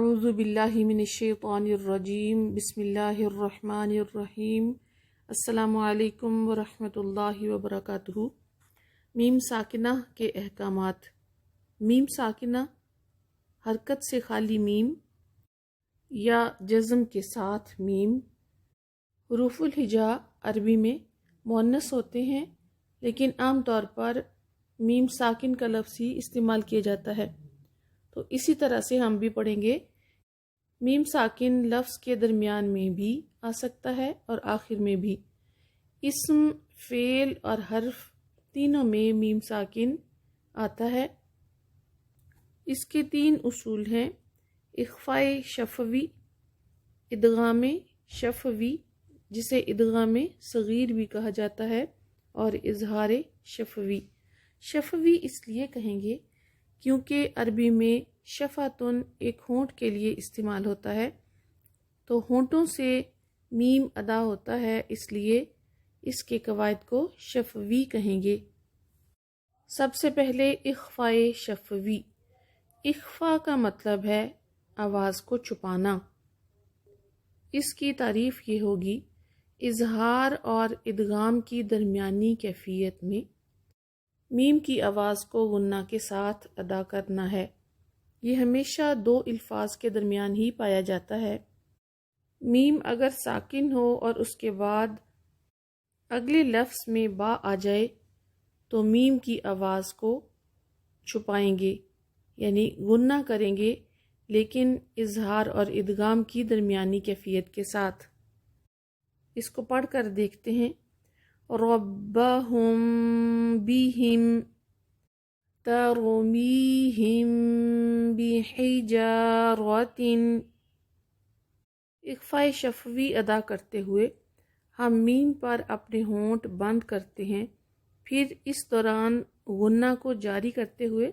اعوذ باللہ من الشیطان الرجیم بسم اللہ الرحمن الرحیم السلام علیکم ورحمۃ اللہ وبرکاتہ۔ میم ساکنہ کے احکامات۔ میم ساکنہ حرکت سے خالی میم یا جزم کے ساتھ میم۔ حروف الہجا عربی میں مؤنث ہوتے ہیں، لیکن عام طور پر میم ساکن کا لفظ ہی استعمال کیا جاتا ہے، تو اسی طرح سے ہم بھی پڑھیں گے۔ میم ساکن لفظ کے درمیان میں بھی آ سکتا ہے اور آخر میں بھی۔ اسم، فعل اور حرف تینوں میں میم ساکن آتا ہے۔ اس کے 3 اصول ہیں: اخفاء شفوی، ادغام شفوی جسے ادغام صغیر بھی کہا جاتا ہے، اور اظہار شفوی۔ شفوی اس لیے کہیں گے کیونکہ عربی میں شفاتن ایک ہونٹ کے لیے استعمال ہوتا ہے، تو ہونٹوں سے میم ادا ہوتا ہے، اس لیے اس کے قواعد کو شفوی کہیں گے۔ سب سے پہلے اخفاء شفوی۔ اخفاء کا مطلب ہے آواز کو چھپانا۔ اس کی تعریف یہ ہوگی: اظہار اور ادغام کی درمیانی کیفیت میں میم کی آواز کو غنہ کے ساتھ ادا کرنا ہے۔ یہ ہمیشہ 2 الفاظ کے درمیان ہی پایا جاتا ہے۔ میم اگر ساکن ہو اور اس کے بعد اگلے لفظ میں با آ جائے تو میم کی آواز کو چھپائیں گے، یعنی غنہ کریں گے، لیکن اظہار اور ادغام کی درمیانی کیفیت کے ساتھ۔ اس کو پڑھ کر دیکھتے ہیں۔ ربہم بہم ترمیہم بحجارۃ۔ اخفاء شفوی ادا کرتے ہوئے ہم میم پر اپنے ہونٹ بند کرتے ہیں، پھر اس دوران غنہ کو جاری کرتے ہوئے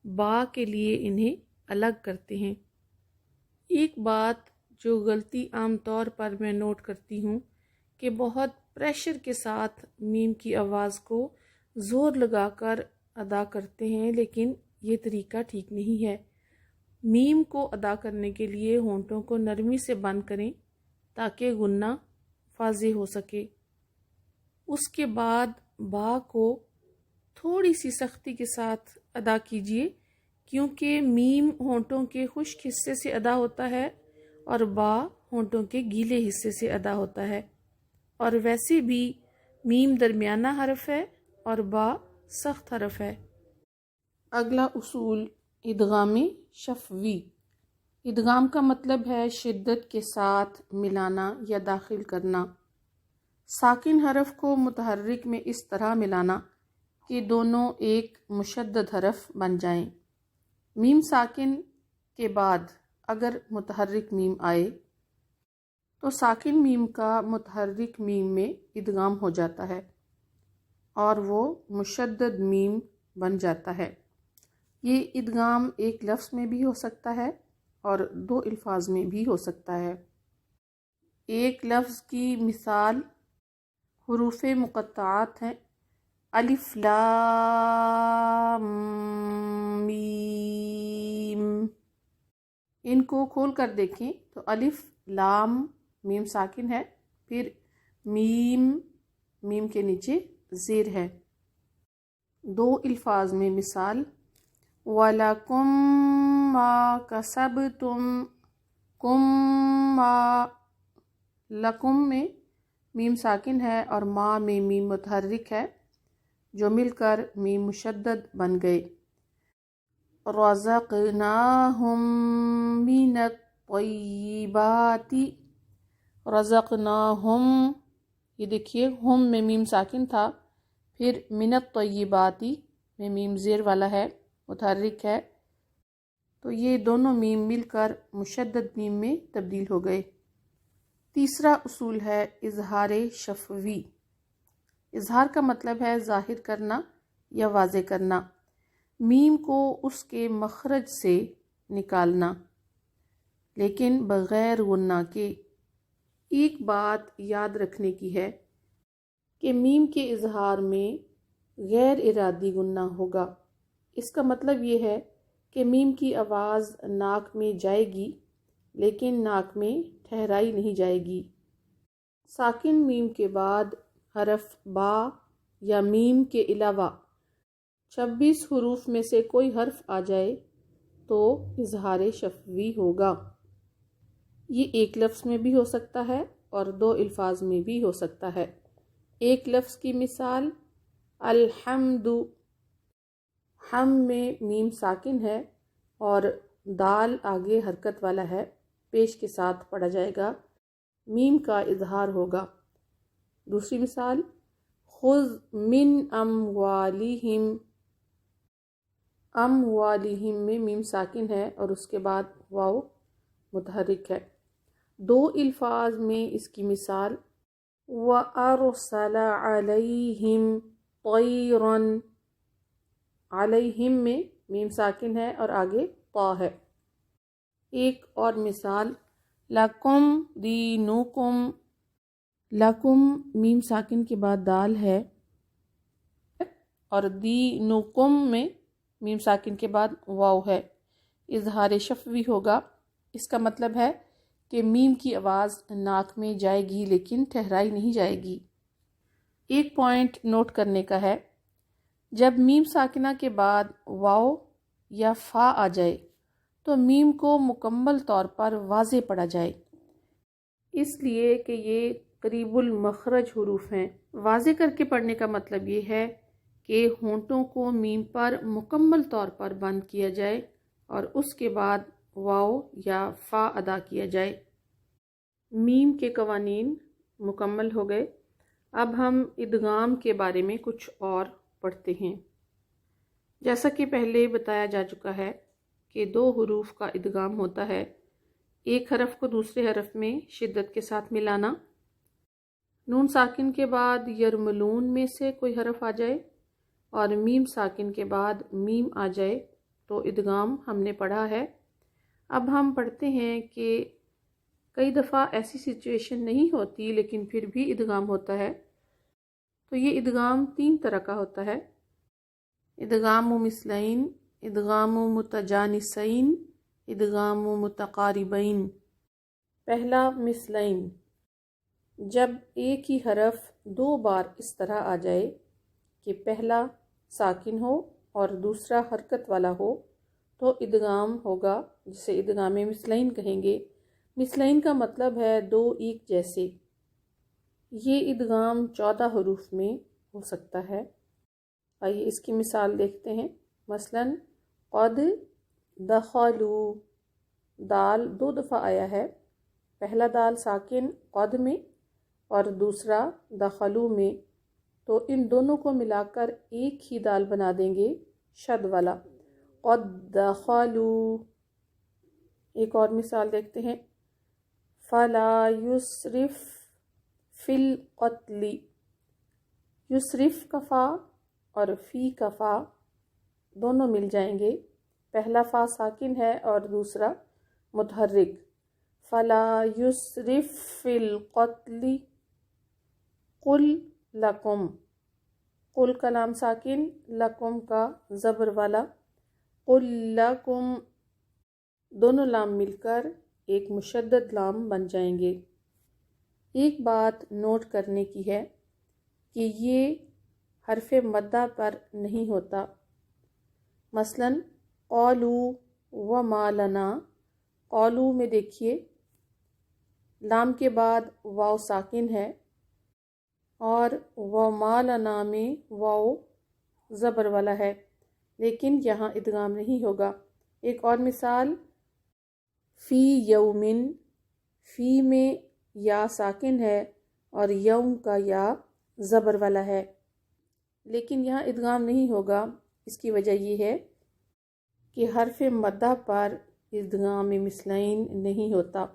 با کے لیے انہیں الگ کرتے ہیں۔ ایک بات جو غلطی عام طور پر میں نوٹ کرتی ہوں کہ بہت پریشر کے ساتھ میم کی آواز کو زور لگا کر ادا کرتے ہیں، لیکن یہ طریقہ ٹھیک نہیں ہے۔ میم کو ادا کرنے کے لیے ہونٹوں کو نرمی سے بند کریں تاکہ غنہ واضح ہو سکے۔ اس کے بعد با کو تھوڑی سی سختی کے ساتھ ادا کیجیے، کیونکہ میم ہونٹوں کے خشک حصے سے ادا ہوتا ہے اور با ہونٹوں کے گیلے حصے سے ادا ہوتا ہے، اور ویسے بھی میم درمیانہ حرف ہے اور با سخت حرف ہے۔ اگلا اصول ادغام شفوی۔ ادغام کا مطلب ہے شدت کے ساتھ ملانا یا داخل کرنا۔ ساکن حرف کو متحرک میں اس طرح ملانا کہ دونوں ایک مشدد حرف بن جائیں۔ میم ساکن کے بعد اگر متحرک میم آئے تو ساکن میم کا متحرک میم میں ادغام ہو جاتا ہے اور وہ مشدد میم بن جاتا ہے۔ یہ ادغام ایک لفظ میں بھی ہو سکتا ہے اور 2 الفاظ میں بھی ہو سکتا ہے۔ ایک لفظ کی مثال حروف مقطعات ہیں: الف لام میم۔ ان کو کھول کر دیکھیں تو الف لام میم ساکن ہے، پھر میم، میم کے نیچے زیر ہے۔ 2 الفاظ میں مثال: وَلَكُمْ مَا كَسَبْتُمْ کم ما۔ لکم میں میم ساکن ہے اور ما میں میم متحرک ہے، جو مل کر میم مشدد بن گئے۔ رَزَقْنَاهُمْ مِنَ الطَّيِّبَاتِ۔ رَزَقْنَاهُمْ، یہ دیکھیے ہم میں میم ساکن تھا، پھر من الطیبات میں میم زیر والا ہے، متحرک ہے، تو یہ دونوں میم مل کر مشدد میم میں تبدیل ہو گئے۔ تیسرا اصول ہے اظہار شفوی۔ اظہار کا مطلب ہے ظاہر کرنا یا واضح کرنا، میم کو اس کے مخرج سے نکالنا، لیکن بغیر غنہ کے۔ ایک بات یاد رکھنے کی ہے کہ میم کے اظہار میں غیر ارادی غنہ ہوگا۔ اس کا مطلب یہ ہے کہ میم کی آواز ناک میں جائے گی لیکن ناک میں ٹھہرائی نہیں جائے گی۔ ساکن میم کے بعد حرف با یا میم کے علاوہ 26 حروف میں سے کوئی حرف آ جائے تو اظہار شفوی ہوگا۔ یہ ایک لفظ میں بھی ہو سکتا ہے اور 2 الفاظ میں بھی ہو سکتا ہے۔ ایک لفظ کی مثال الحمد، ہم میں میم ساکن ہے اور دال آگے حرکت والا ہے، پیش کے ساتھ پڑھا جائے گا، میم کا اظہار ہوگا۔ دوسری مثال خذ من اموالہم، اموالہم میں میم ساکن ہے اور اس کے بعد واو متحرک ہے۔ 2 الفاظ میں اس کی مثال وَأَرْسَلَ عَلَيْهِمْ طَيْرًا، علیہم میں میم ساکن ہے اور آگے طا ہے۔ ایک اور مثال لَكُمْ دِينُكُمْ، لَكُمْ میم ساکن کے بعد دال ہے اور دِينُكُمْ میں میم ساکن کے بعد واو ہے، اظہار شفوی ہوگا۔ اس کا مطلب ہے کہ میم کی آواز ناک میں جائے گی لیکن ٹھہرائی نہیں جائے گی۔ ایک پوائنٹ نوٹ کرنے کا ہے، جب میم ساکنہ کے بعد واو یا فا آ جائے تو میم کو مکمل طور پر واضح پڑھا جائے، اس لیے کہ یہ قریب المخرج حروف ہیں۔ واضح کر کے پڑھنے کا مطلب یہ ہے کہ ہونٹوں کو میم پر مکمل طور پر بند کیا جائے اور اس کے بعد واو یا فا ادا کیا جائے۔ میم کے قوانین مکمل ہو گئے۔ اب ہم ادغام کے بارے میں کچھ اور پڑھتے ہیں۔ جیسا کہ پہلے بتایا جا چکا ہے کہ 2 حروف کا ادغام ہوتا ہے، ایک حرف کو دوسرے حرف میں شدت کے ساتھ ملانا۔ نون ساکن کے بعد یرملون میں سے کوئی حرف آ جائے اور میم ساکن کے بعد میم آ جائے تو ادغام ہم نے پڑھا ہے۔ اب ہم پڑھتے ہیں کہ کئی دفعہ ایسی سچویشن نہیں ہوتی لیکن پھر بھی ادغام ہوتا ہے، تو یہ ادغام 3 طرح کا ہوتا ہے: ادغام مثلین، ادغام متجانسین، ادغام متقاربین۔ پہلا مثلین، جب ایک ہی حرف 2 بار اس طرح آ جائے کہ پہلا ساکن ہو اور دوسرا حرکت والا ہو تو ادغام ہوگا، جسے ادغام مثلین کہیں گے۔ مثلین کا مطلب ہے 2 ایک جیسے۔ یہ ادغام 14 حروف میں ہو سکتا ہے۔ آئیے اس کی مثال دیکھتے ہیں۔ مثلا قد دخلوا، دال 2 دفعہ آیا ہے، پہلا دال ساکن قد میں اور دوسرا دخلوا میں، تو ان دونوں کو ملا کر ایک ہی دال بنا دیں گے شد والا، قد دخلوا۔ ایک اور مثال دیکھتے ہیں، فلا یسرف فی القتل، یسرف کا فا اور فی کا فا دونوں مل جائیں گے، پہلا فا ساکن ہے اور دوسرا متحرک، فلا یسرف فی القتل قل لکم، قل کا لام ساکن، لکم کا زبر والا، قل لکم، دونوں لام مل کر ایک مشدد لام بن جائیں گے۔ ایک بات نوٹ کرنے کی ہے کہ یہ حرف مدہ پر نہیں ہوتا۔ مثلا قالوا وما لنا، قالوا میں دیکھیے لام کے بعد واو ساکن ہے اور وما لنا میں واو زبر والا ہے، لیکن یہاں ادغام نہیں ہوگا۔ ایک اور مثال فی یومن، فی میں یا ساکن ہے اور یوم کا یا زبر والا ہے، لیکن یہاں ادغام نہیں ہوگا۔ اس کی وجہ یہ ہے کہ حرف مدہ پر ادغام مثلین نہیں ہوتا۔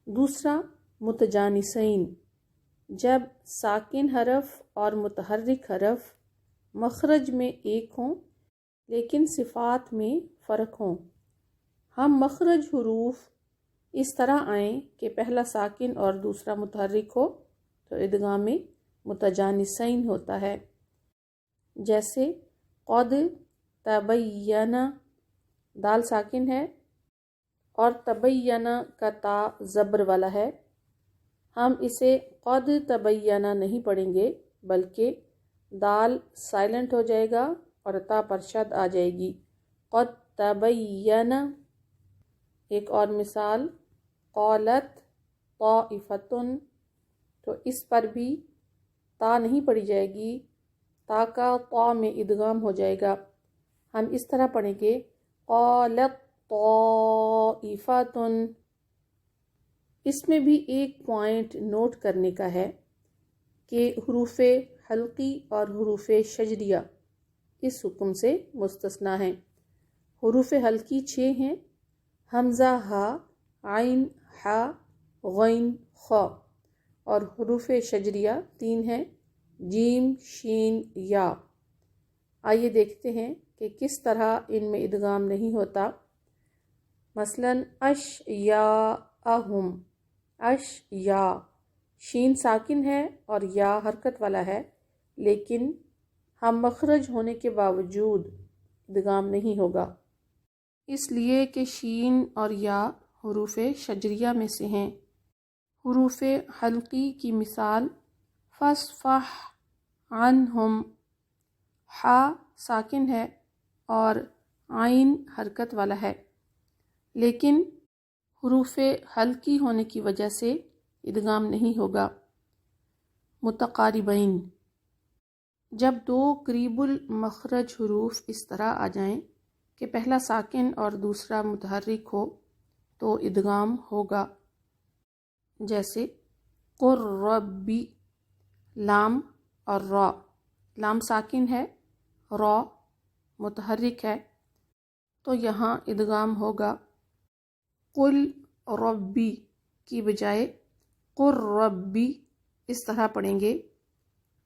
دوسرا متجانسین، جب ساکن حرف اور متحرک حرف مخرج میں ایک ہوں لیکن صفات میں فرق ہوں۔ ہم مخرج حروف اس طرح آئیں کہ پہلا ساکن اور دوسرا متحرک ہو تو ادغام متجانسین ہوتا ہے، جیسے قد تبین، دال ساکن ہے اور تبینہ کا تا زبر والا ہے، ہم اسے قد تبینہ نہیں پڑھیں گے بلکہ دال سائلنٹ ہو جائے گا اور تا پر شد آ جائے گی، قد تبینہ۔ ایک اور مثال، قالت طائفۃ، تو اس پر بھی تا نہیں پڑھی جائے گی، تا کا طا میں ادغام ہو جائے گا، ہم اس طرح پڑھیں گے قالت طائفۃ۔ اس میں بھی ایک پوائنٹ نوٹ کرنے کا ہے کہ حروف حلقی اور حروف شجریہ اس حکم سے مستثنیٰ ہیں۔ حروف حلقی 6 ہیں، حمزہ ہا، عین ہا، غین خا، اور حروف شجریہ 3 ہیں، جیم شین یا۔ آئیے دیکھتے ہیں کہ کس طرح ان میں ادغام نہیں ہوتا۔ مثلاً اش یا اہم، اش یا، شین ساکن ہے اور یا حرکت والا ہے، لیکن ہم مخرج ہونے کے باوجود ادغام نہیں ہوگا، اس لیے کہ شین اور یا حروف شجریہ میں سے ہیں۔ حروف حلقی کی مثال فاصفح عنہم، حا ساکن ہے اور عین حرکت والا ہے، لیکن حروف حلقی ہونے کی وجہ سے ادغام نہیں ہوگا۔ متقاربین، جب 2 قریب المخرج حروف اس طرح آ جائیں کہ پہلا ساکن اور دوسرا متحرک ہو تو ادغام ہوگا، جیسے قر ربی، لام اور را، لام ساکن ہے، را متحرک ہے، تو یہاں ادغام ہوگا۔ قل ربی کی بجائے قر ربی اس طرح پڑھیں گے،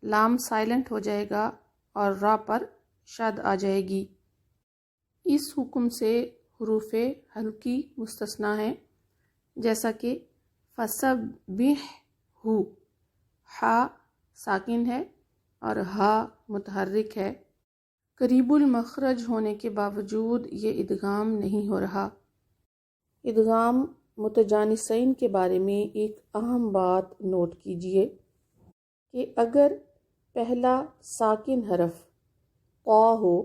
لام سائلنٹ ہو جائے گا اور را پر شد آ جائے گی۔ اس حکم سے حروف حلقی مستثنیٰ ہیں، جیسا کہ فسبح ہو، ہا ساکن ہے اور ہا متحرک ہے، قریب المخرج ہونے کے باوجود یہ ادغام نہیں ہو رہا۔ ادغام متجانسین کے بارے میں ایک اہم بات نوٹ کیجئے کہ اگر پہلا ساکن حرف قا ہو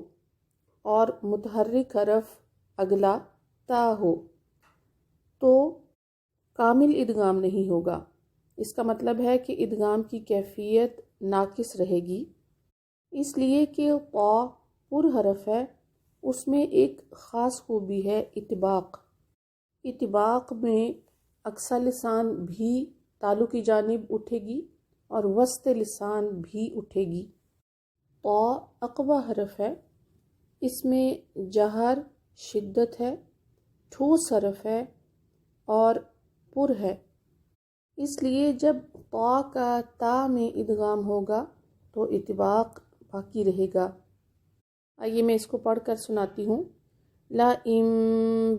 اور متحرک حرف اگلا تا ہو تو کامل ادغام نہیں ہوگا، اس کا مطلب ہے کہ ادغام کی کیفیت ناقص رہے گی، اس لیے کہ قا پر حرف ہے، اس میں ایک خاص خوبی ہے اطباق۔ اطباق میں اقصی لسان بھی تالو کی جانب اٹھے گی اور وسط لسان بھی اٹھے گی۔ قا اقوی حرف ہے، اس میں جہر شدت ہے، ٹھوس حرف ہے اور پر ہے، اس لیے جب قا کا تا میں ادغام ہوگا تو اطباق باقی رہے گا۔ آئیے میں اس کو پڑھ کر سناتی ہوں۔ لَئِن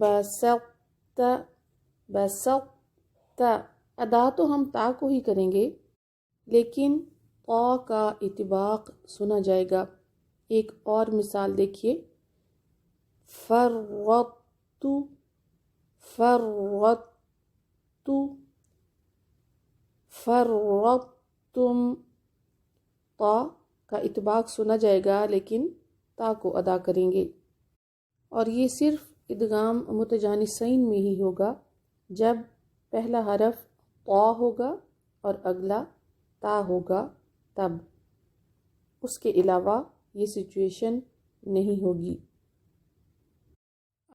بَسَطْتَ، بَسَطْتَ، ادا تو ہم تا کو ہی کریں گے لیکن قا کا اطباق سنا جائے گا۔ ایک اور مثال دیکھیے، فَرَّطْتُ، فَرَّطْتُ، فَرَّطْتُم، تا کا اطباق سنا جائے گا لیکن تا کو ادا کریں گے، اور یہ صرف ادغام متجانسین میں ہی ہوگا جب پہلا حرف قا ہوگا اور اگلا تا ہوگا، تب، اس کے علاوہ یہ سچویشن نہیں ہوگی۔